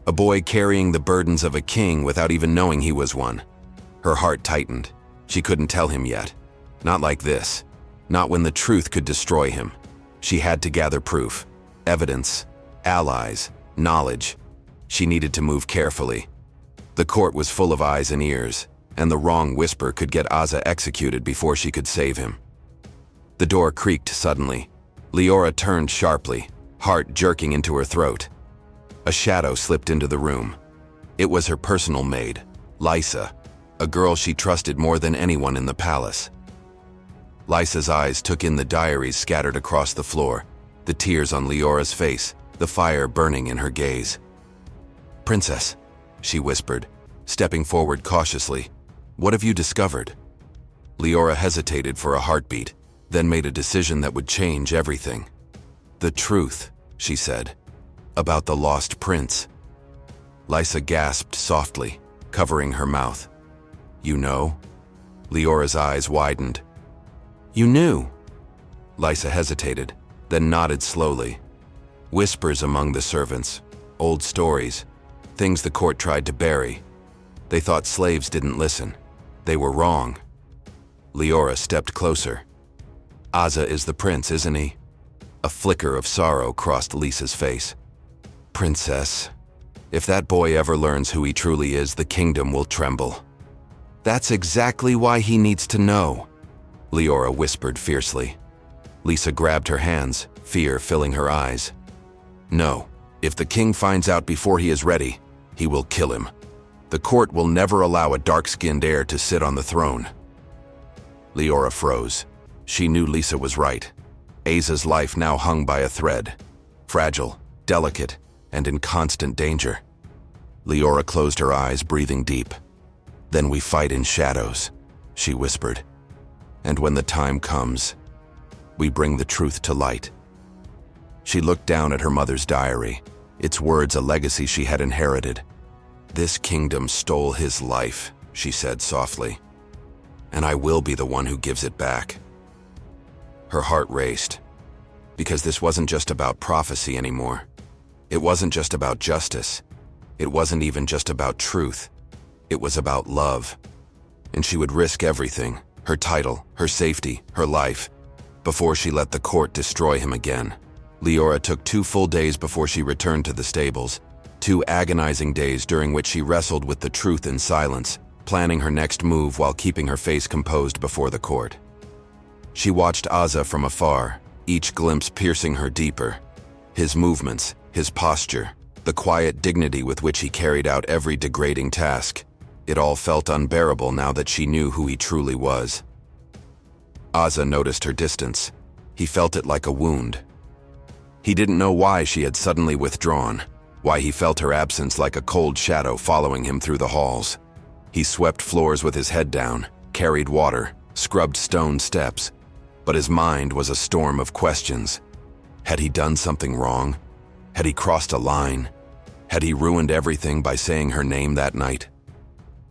A boy carrying the burdens of a king without even knowing he was one. Her heart tightened. She couldn't tell him yet. Not like this. Not when the truth could destroy him. She had to gather proof, evidence, allies, knowledge. She needed to move carefully. The court was full of eyes and ears, and the wrong whisper could get Azza executed before she could save him. The door creaked suddenly. Leora turned sharply, heart jerking into her throat. A shadow slipped into the room. It was her personal maid, Lysa, a girl she trusted more than anyone in the palace. Lysa's eyes took in the diaries scattered across the floor, the tears on Leora's face, the fire burning in her gaze. "Princess," she whispered, stepping forward cautiously, "what have you discovered?" Leora hesitated for a heartbeat, then made a decision that would change everything. "The truth," she said, "about the lost prince." Lysa gasped softly, covering her mouth. "You know?" Leora's eyes widened. "You knew?" Lysa hesitated, then nodded slowly. Whispers among the servants, old stories, things the court tried to bury. They thought slaves didn't listen. They were wrong. Leora stepped closer. "Azza is the prince, isn't he?" A flicker of sorrow crossed Lisa's face. "Princess, if that boy ever learns who he truly is, the kingdom will tremble." That's exactly why he needs to know, Leora whispered fiercely. Lisa grabbed her hands, fear filling her eyes. No, if the king finds out before he is ready, he will kill him. The court will never allow a dark-skinned heir to sit on the throne. Leora froze. She knew Lisa was right. Aza's life now hung by a thread. Fragile, delicate, and in constant danger. Leora closed her eyes, breathing deep. Then we fight in shadows, she whispered. And when the time comes, we bring the truth to light. She looked down at her mother's diary, its words a legacy she had inherited. This kingdom stole his life, she said softly. And I will be the one who gives it back. Her heart raced, because this wasn't just about prophecy anymore. It wasn't just about justice. It wasn't even just about truth. It was about love. And she would risk everything, her title, her safety, her life, before she let the court destroy him again. Leora took 2 full days before she returned to the stables, 2 agonizing days during which she wrestled with the truth in silence, planning her next move while keeping her face composed before the court. She watched Aza from afar, each glimpse piercing her deeper. His movements, his posture, the quiet dignity with which he carried out every degrading task. It all felt unbearable now that she knew who he truly was. Aza noticed her distance. He felt it like a wound. He didn't know why she had suddenly withdrawn, why he felt her absence like a cold shadow following him through the halls. He swept floors with his head down, carried water, scrubbed stone steps, but his mind was a storm of questions. Had he done something wrong? Had he crossed a line? Had he ruined everything by saying her name that night?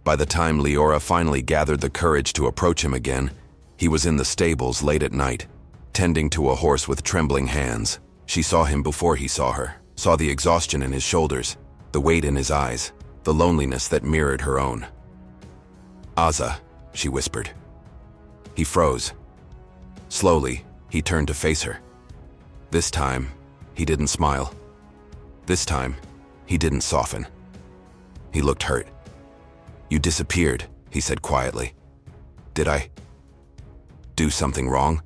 By the time Leora finally gathered the courage to approach him again, he was in the stables late at night, tending to a horse with trembling hands. She saw him before he saw her, saw the exhaustion in his shoulders, the weight in his eyes, the loneliness that mirrored her own. "Aza," she whispered. He froze. Slowly, he turned to face her. This time, he didn't smile. This time, he didn't soften. He looked hurt. "You disappeared," he said quietly. "Did I do something wrong?"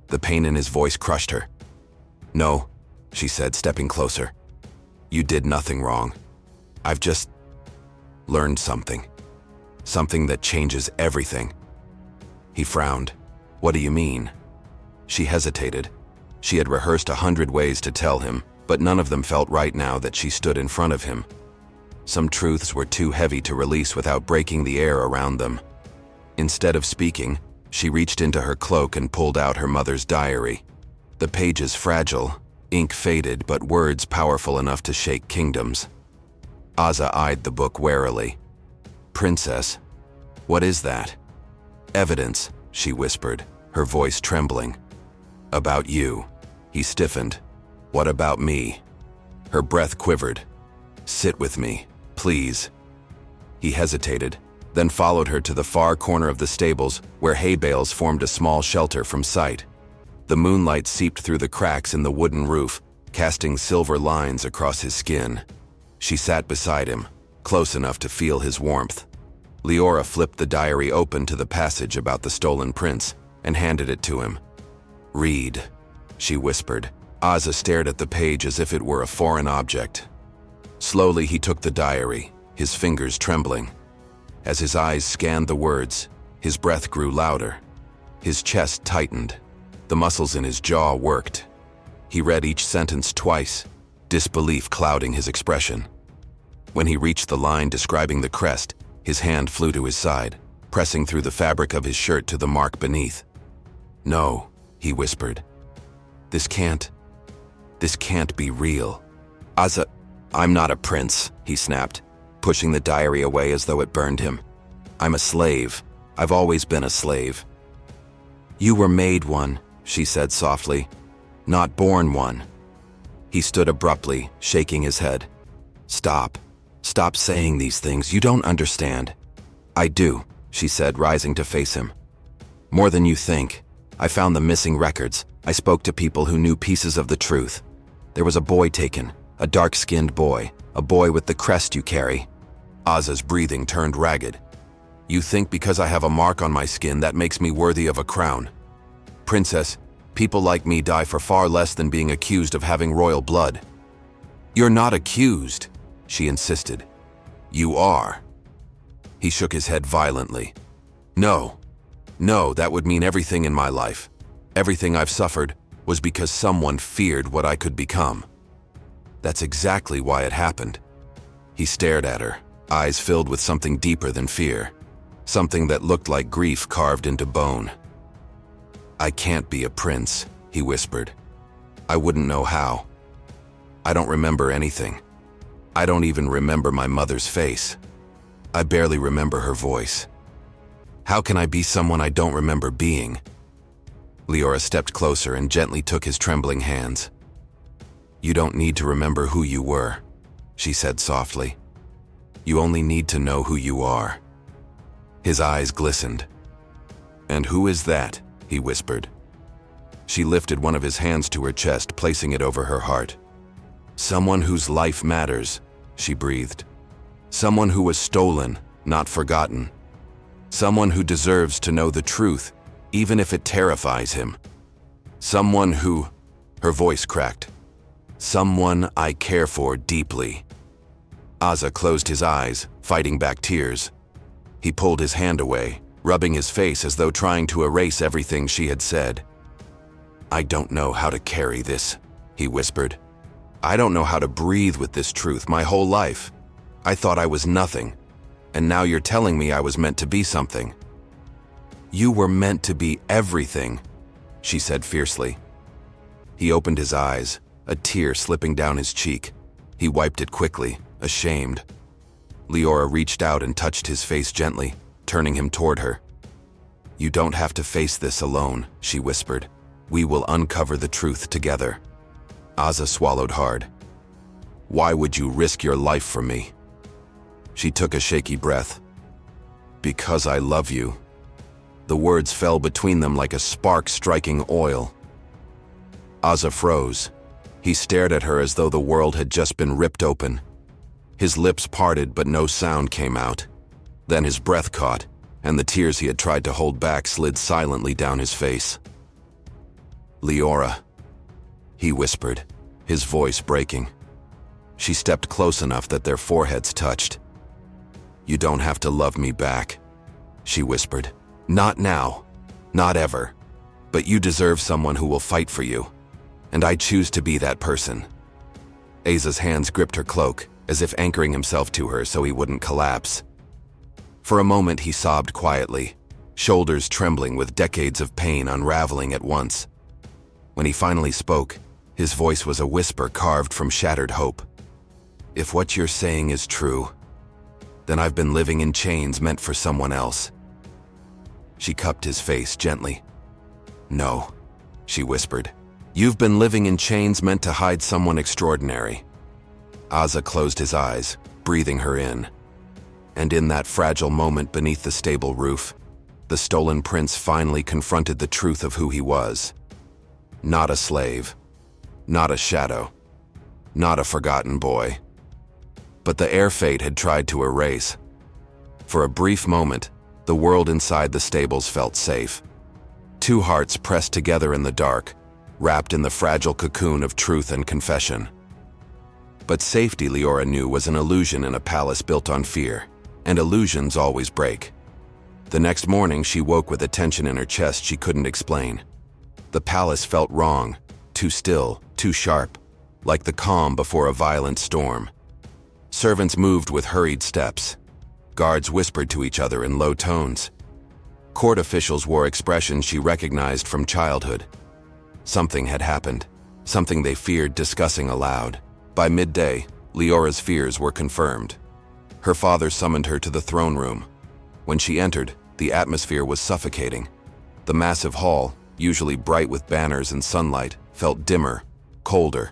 The pain in his voice crushed her. "No," she said, stepping closer. "You did nothing wrong. I've just learned something. Something that changes everything." He frowned. "What do you mean?" She hesitated. She had rehearsed 100 ways to tell him, but none of them felt right now that she stood in front of him. Some truths were too heavy to release without breaking the air around them. Instead of speaking, she reached into her cloak and pulled out her mother's diary. The pages fragile, ink faded, but words powerful enough to shake kingdoms. Aza eyed the book warily. "Princess, what is that?" "Evidence," she whispered, her voice trembling. "About you." He stiffened. "What about me?" Her breath quivered. "Sit with me, please." He hesitated, then followed her to the far corner of the stables where hay bales formed a small shelter from sight. The moonlight seeped through the cracks in the wooden roof, casting silver lines across his skin. She sat beside him, close enough to feel his warmth. Leora flipped the diary open to the passage about the stolen prince and handed it to him. "Read," she whispered. Aza stared at the page as if it were a foreign object. Slowly he took the diary, his fingers trembling. As his eyes scanned the words, his breath grew louder. His chest tightened. The muscles in his jaw worked. He read each sentence twice, disbelief clouding his expression. When he reached the line describing the crest, his hand flew to his side, pressing through the fabric of his shirt to the mark beneath. "No," he whispered. This can't be real." "Aza, I'm not a prince," he snapped, pushing the diary away as though it burned him. "I'm a slave. I've always been a slave." "You were made one," she said softly, "not born one." He stood abruptly, shaking his head. "Stop. Stop saying these things. You don't understand." "I do," she said, rising to face him. "More than you think. I found the missing records. I spoke to people who knew pieces of the truth. There was a boy taken, a dark-skinned boy, a boy with the crest you carry." Aza's breathing turned ragged. You think because I have a mark on my skin that makes me worthy of a crown. Princess, people like me die for far less than being accused of having royal blood. You're not accused, she insisted. You are. He shook his head violently. No, that would mean everything in my life. Everything I've suffered was because someone feared what I could become. That's exactly why it happened. He stared at her, eyes filled with something deeper than fear, something that looked like grief carved into bone. I can't be a prince, he whispered. I wouldn't know how. I don't remember anything. I don't even remember my mother's face. I barely remember her voice. How can I be someone I don't remember being? Leora stepped closer and gently took his trembling hands. You don't need to remember who you were, she said softly. You only need to know who you are. His eyes glistened. And who is that? He whispered. She lifted one of his hands to her chest, placing it over her heart. Someone whose life matters, she breathed. Someone who was stolen, not forgotten. Someone who deserves to know the truth, even if it terrifies him. Someone who, her voice cracked. Someone I care for deeply. Azza closed his eyes, fighting back tears. He pulled his hand away, rubbing his face as though trying to erase everything she had said. I don't know how to carry this, he whispered. I don't know how to breathe with this truth my whole life. I thought I was nothing, and now you're telling me I was meant to be something. You were meant to be everything, she said fiercely. He opened his eyes, a tear slipping down his cheek. He wiped it quickly, ashamed. Leora reached out and touched his face gently, turning him toward her. You don't have to face this alone, she whispered. We will uncover the truth together. Azza swallowed hard. Why would you risk your life for me? She took a shaky breath. Because I love you. The words fell between them like a spark striking oil. Azza froze. He stared at her as though the world had just been ripped open. His lips parted, but no sound came out. Then his breath caught, and the tears he had tried to hold back slid silently down his face. Leora, he whispered, his voice breaking. She stepped close enough that their foreheads touched. You don't have to love me back, she whispered. Not now, not ever. But you deserve someone who will fight for you. And I choose to be that person. Aza's hands gripped her cloak, as if anchoring himself to her so he wouldn't collapse. For a moment he sobbed quietly, shoulders trembling with decades of pain unraveling at once. When he finally spoke, his voice was a whisper carved from shattered hope. If what you're saying is true, then I've been living in chains meant for someone else. She cupped his face gently. No, she whispered. You've been living in chains meant to hide someone extraordinary. Azza closed his eyes, breathing her in. And in that fragile moment beneath the stable roof, the stolen prince finally confronted the truth of who he was. Not a slave, not a shadow, not a forgotten boy. But the heir fate had tried to erase. For a brief moment, the world inside the stables felt safe. Two hearts pressed together in the dark, wrapped in the fragile cocoon of truth and confession. But safety, Leora knew, was an illusion in a palace built on fear, and illusions always break. The next morning, she woke with a tension in her chest she couldn't explain. The palace felt wrong, too still, too sharp, like the calm before a violent storm. Servants moved with hurried steps. Guards whispered to each other in low tones. Court officials wore expressions she recognized from childhood. Something had happened, something they feared discussing aloud. By midday, Leora's fears were confirmed. Her father summoned her to the throne room. When she entered, the atmosphere was suffocating. The massive hall, usually bright with banners and sunlight, felt dimmer, colder.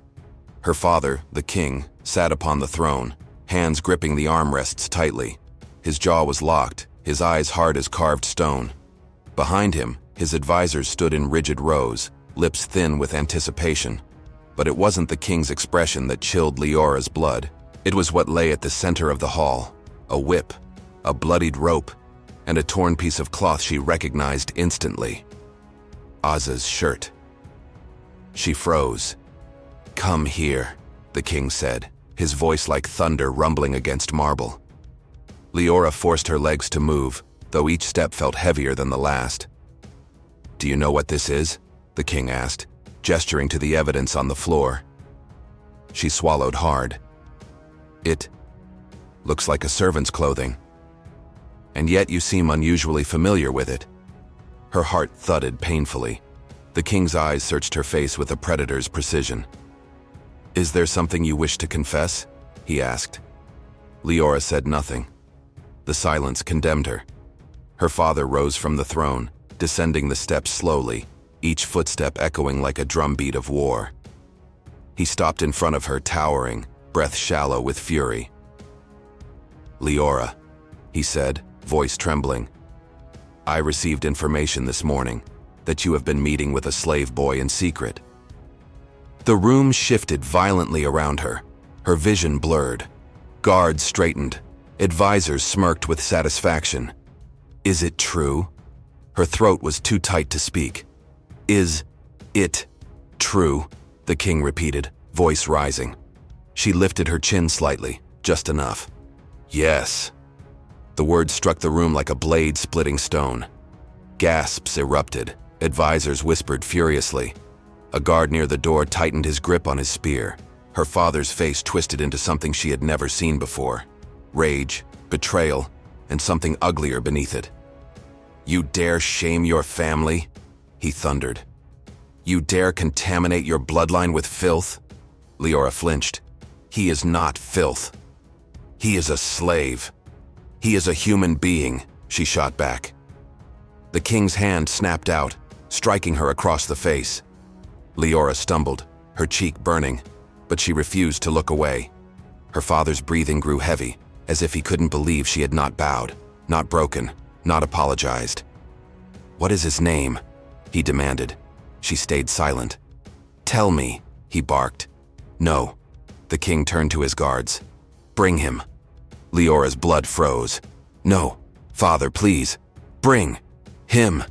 Her father, the king, sat upon the throne, hands gripping the armrests tightly. His jaw was locked, his eyes hard as carved stone. Behind him, his advisors stood in rigid rows, lips thin with anticipation. But it wasn't the king's expression that chilled Leora's blood. It was what lay at the center of the hall, a whip, a bloodied rope, and a torn piece of cloth she recognized instantly. Azza's shirt. She froze. "Come here," the king said, his voice like thunder rumbling against marble. Leora forced her legs to move, though each step felt heavier than the last. "Do you know what this is?" the king asked, gesturing to the evidence on the floor. She swallowed hard. "It looks like a servant's clothing. And yet you seem unusually familiar with it." Her heart thudded painfully. The king's eyes searched her face with a predator's precision. "Is there something you wish to confess?" he asked. Leora said nothing. The silence condemned her. Her father rose from the throne, descending the steps slowly, each footstep echoing like a drumbeat of war. He stopped in front of her, towering, breath shallow with fury. "Leora," he said, voice trembling, "I received information this morning that you have been meeting with a slave boy in secret." The room shifted violently around her, her vision blurred. Guards straightened, advisors smirked with satisfaction. "Is it true?" Her throat was too tight to speak. "Is it true?" the king repeated, voice rising. She lifted her chin slightly, just enough. "Yes." The word struck the room like a blade splitting stone. Gasps erupted. Advisors whispered furiously. A guard near the door tightened his grip on his spear. Her father's face twisted into something she had never seen before. Rage, betrayal, and something uglier beneath it. "You dare shame your family?" he thundered. "You dare contaminate your bloodline with filth?" Leora flinched. "He is not filth. He is a slave. He is a human being," she shot back. The king's hand snapped out, striking her across the face. Leora stumbled, her cheek burning, but she refused to look away. Her father's breathing grew heavy, as if he couldn't believe she had not bowed, not broken, not apologized. "What is his name?" he demanded. She stayed silent. "Tell me," he barked. "No." The king turned to his guards. "Bring him." Leora's blood froze. "No, father, please. Bring him."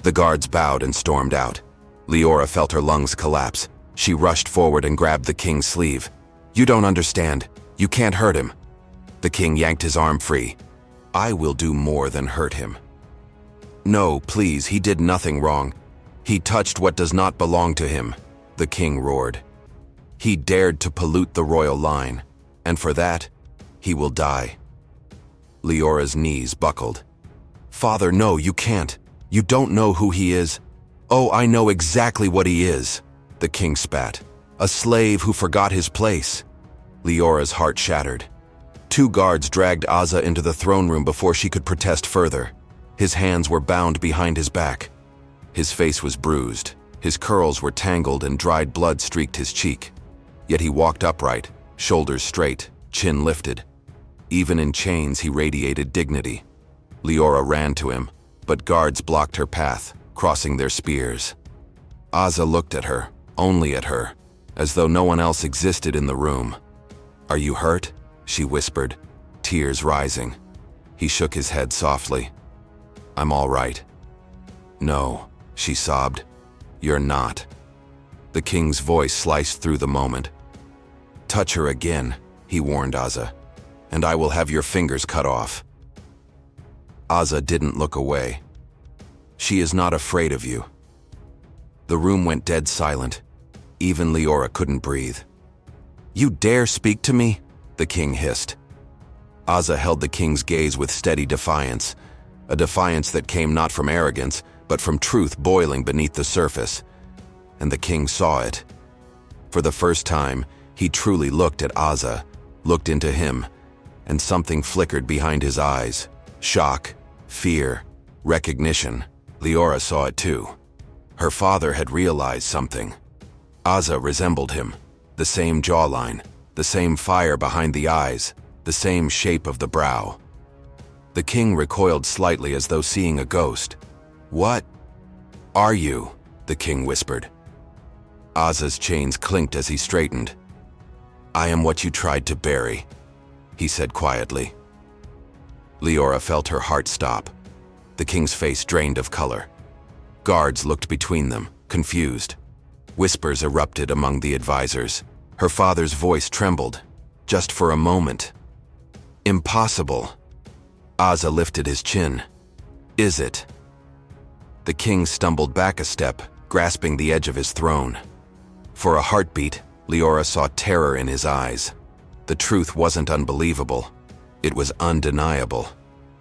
The guards bowed and stormed out. Leora felt her lungs collapse. She rushed forward and grabbed the king's sleeve. "You don't understand. You can't hurt him." The king yanked his arm free. "I will do more than hurt him." "No, please, he did nothing wrong. He touched what does not belong to him," the king roared. "He dared to pollute the royal line, and for that, he will die." Leora's knees buckled. "Father, no, you can't. You don't know who he is." "Oh, I know exactly what he is," the king spat. "A slave who forgot his place." Leora's heart shattered. Two guards dragged Azza into the throne room before she could protest further. His hands were bound behind his back. His face was bruised. His curls were tangled and dried blood streaked his cheek. Yet he walked upright, shoulders straight, chin lifted. Even in chains, he radiated dignity. Leora ran to him, but guards blocked her path, crossing their spears. Azza looked at her, only at her, as though no one else existed in the room. "Are you hurt?" she whispered, tears rising. He shook his head softly. "I'm all right." "No," she sobbed. "You're not." The king's voice sliced through the moment. "Touch her again," he warned Azza, "and I will have your fingers cut off." Azza didn't look away. "She is not afraid of you." The room went dead silent. Even Leora couldn't breathe. "You dare speak to me?" the king hissed. Azza held the king's gaze with steady defiance, a defiance that came not from arrogance, but from truth boiling beneath the surface. And the king saw it. For the first time, he truly looked at Azza, looked into him, and something flickered behind his eyes. Shock, fear, recognition. Leora saw it too. Her father had realized something. Azza resembled him, the same jawline, the same fire behind the eyes, the same shape of the brow. The king recoiled slightly as though seeing a ghost. "What are you?" the king whispered. Azza's chains clinked as he straightened. "I am what you tried to bury," he said quietly. Leora felt her heart stop. The king's face drained of color. Guards looked between them, confused. Whispers erupted among the advisors. Her father's voice trembled, just for a moment. Impossible. Azza lifted his chin. Is it? The king stumbled back a step, grasping the edge of his throne. For a heartbeat, Leora saw terror in his eyes. The truth wasn't unbelievable. It was undeniable.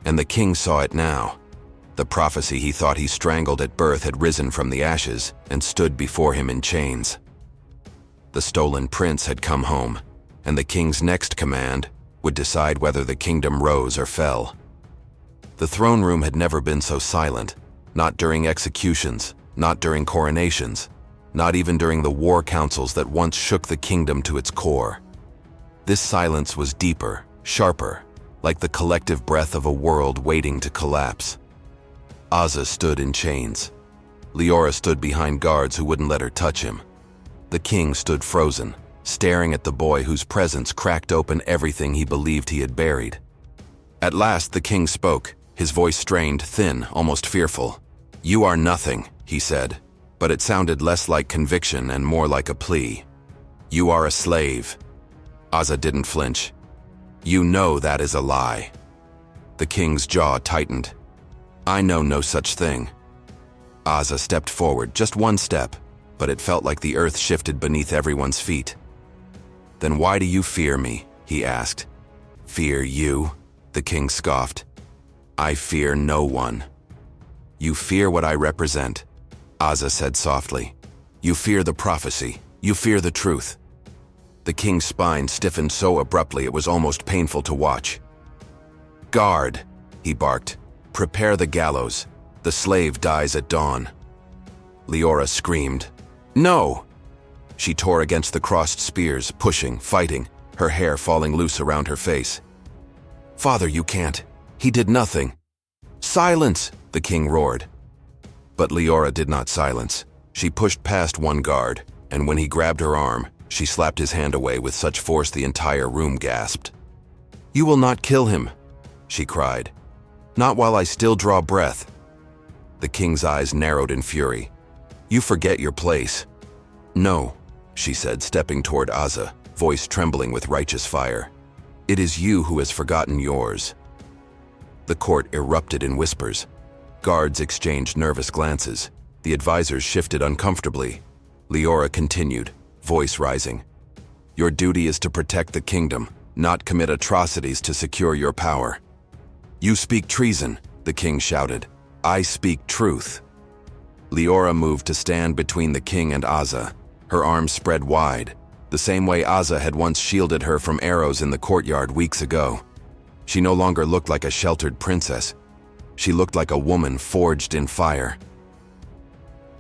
And the king saw it now. The prophecy he thought he strangled at birth had risen from the ashes and stood before him in chains. The stolen prince had come home, and the king's next command would decide whether the kingdom rose or fell. The throne room had never been so silent, not during executions, not during coronations, not even during the war councils that once shook the kingdom to its core. This silence was deeper, sharper, like the collective breath of a world waiting to collapse. Azza stood in chains. Leora stood behind guards who wouldn't let her touch him. The king stood frozen, staring at the boy whose presence cracked open everything he believed he had buried. At last the king spoke, his voice strained, thin, almost fearful. "You are nothing," he said, but it sounded less like conviction and more like a plea. "You are a slave." Azza didn't flinch. "You know that is a lie." The king's jaw tightened. "I know no such thing." Azza stepped forward, just one step, but it felt like the earth shifted beneath everyone's feet. "Then why do you fear me?" he asked. "Fear you?" the king scoffed. "I fear no one." "You fear what I represent," Azza said softly. "You fear the prophecy. You fear the truth." The king's spine stiffened so abruptly it was almost painful to watch. "Guard," he barked. "Prepare the gallows. The slave dies at dawn." Leora screamed. "No!" She tore against the crossed spears, pushing, fighting, her hair falling loose around her face. "Father, you can't. He did nothing." "Silence!" the king roared. But Leora did not silence. She pushed past one guard, and when he grabbed her arm, she slapped his hand away with such force the entire room gasped. "You will not kill him," she cried. "Not while I still draw breath." The king's eyes narrowed in fury. "You forget your place." "No," she said, stepping toward Azza, voice trembling with righteous fire. "It is you who has forgotten yours." The court erupted in whispers. Guards exchanged nervous glances. The advisors shifted uncomfortably. Leora continued, voice rising. "Your duty is to protect the kingdom, not commit atrocities to secure your power." "You speak treason," the king shouted. "I speak truth." Leora moved to stand between the king and Azza, her arms spread wide, the same way Azza had once shielded her from arrows in the courtyard weeks ago. She no longer looked like a sheltered princess. She looked like a woman forged in fire.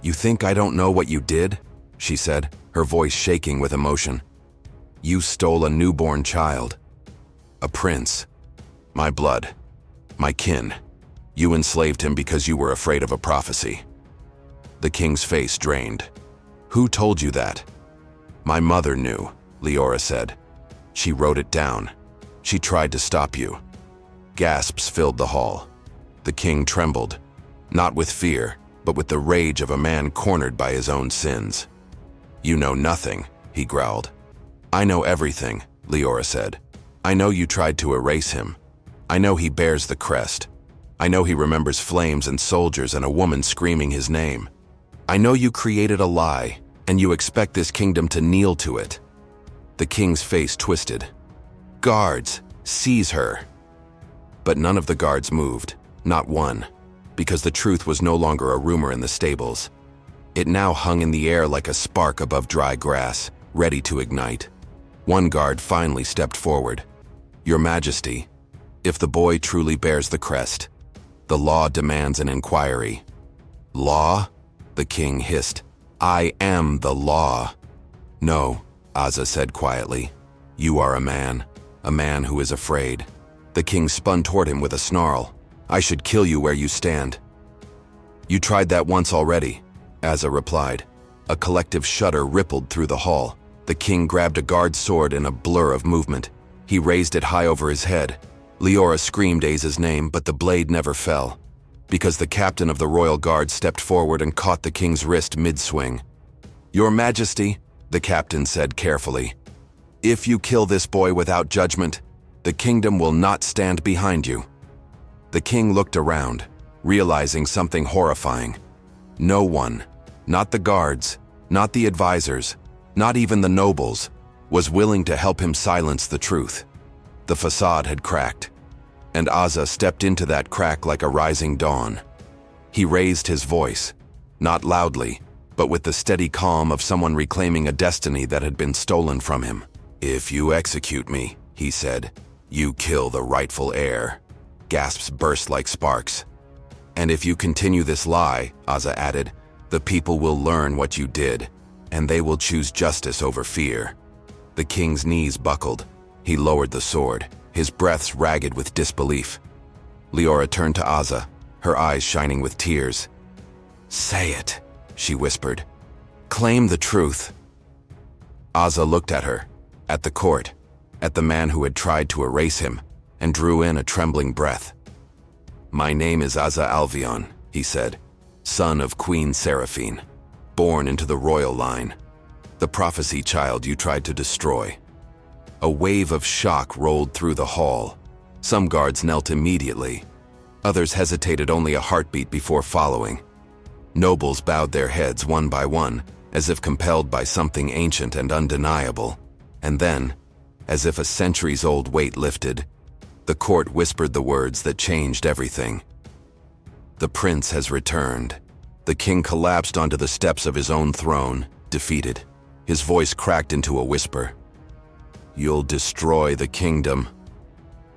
"You think I don't know what you did?" she said, her voice shaking with emotion. "You stole a newborn child. A prince. My blood. My kin. You enslaved him because you were afraid of a prophecy." The king's face drained. "Who told you that?" "My mother knew," Leora said. "She wrote it down. She tried to stop you." Gasps filled the hall. The king trembled, not with fear, but with the rage of a man cornered by his own sins. "You know nothing," he growled. "I know everything," Leora said. "I know you tried to erase him. I know he bears the crest. I know he remembers flames and soldiers and a woman screaming his name. I know you created a lie, and you expect this kingdom to kneel to it." The king's face twisted. "Guards, seize her." But none of the guards moved, not one, because the truth was no longer a rumor in the stables. It now hung in the air like a spark above dry grass, ready to ignite. One guard finally stepped forward. "Your Majesty, if the boy truly bears the crest, the law demands an inquiry." "Law?" the king hissed. "I am the law." "No," Azza said quietly. "You are a man who is afraid." The king spun toward him with a snarl. "I should kill you where you stand." "You tried that once already," Azza replied. A collective shudder rippled through the hall. The king grabbed a guard's sword in a blur of movement. He raised it high over his head. Leora screamed Aza's name, but the blade never fell, because the captain of the royal guard stepped forward and caught the king's wrist mid-swing. "Your Majesty," the captain said carefully, "if you kill this boy without judgment, the kingdom will not stand behind you." The king looked around, realizing something horrifying. No one, not the guards, not the advisors, not even the nobles, was willing to help him silence the truth. The facade had cracked, and Aza stepped into that crack like a rising dawn. He raised his voice, not loudly, but with the steady calm of someone reclaiming a destiny that had been stolen from him. "If you execute me," he said, "you kill the rightful heir." Gasps burst like sparks. "And if you continue this lie," Aza added, "the people will learn what you did, and they will choose justice over fear." The king's knees buckled. He lowered the sword, his breaths ragged with disbelief. Leora turned to Aza, her eyes shining with tears. "Say it," she whispered. "Claim the truth." Aza looked at her, at the court, at the man who had tried to erase him, and drew in a trembling breath. "My name is Aza Alvion," he said, "son of Queen Seraphine, born into the royal line, the prophecy child you tried to destroy." A wave of shock rolled through the hall. Some guards knelt immediately. Others hesitated only a heartbeat before following. Nobles bowed their heads one by one, as if compelled by something ancient and undeniable. And then, as if a centuries-old weight lifted, the court whispered the words that changed everything. "The prince has returned." The king collapsed onto the steps of his own throne, defeated. His voice cracked into a whisper. "You'll destroy the kingdom."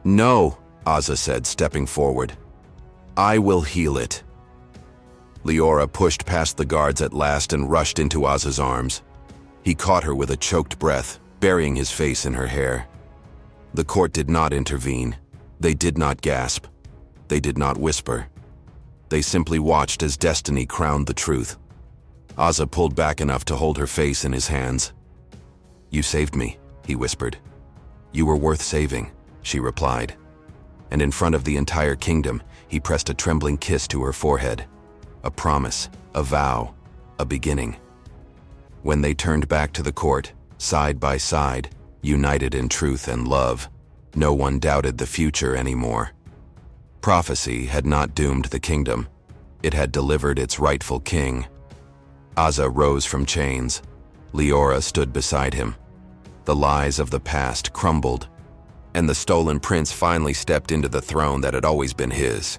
"No," Aza said, stepping forward. "I will heal it." Leora pushed past the guards at last and rushed into Aza's arms. He caught her with a choked breath, burying his face in her hair. The court did not intervene. They did not gasp. They did not whisper. They simply watched as destiny crowned the truth. Aza pulled back enough to hold her face in his hands. "You saved me," he whispered. "You were worth saving," she replied. And in front of the entire kingdom, he pressed a trembling kiss to her forehead. A promise, a vow, a beginning. When they turned back to the court, side by side, united in truth and love, no one doubted the future anymore. Prophecy had not doomed the kingdom. It had delivered its rightful king. Aza rose from chains. Leora stood beside him. The lies of the past crumbled, and the stolen prince finally stepped into the throne that had always been his.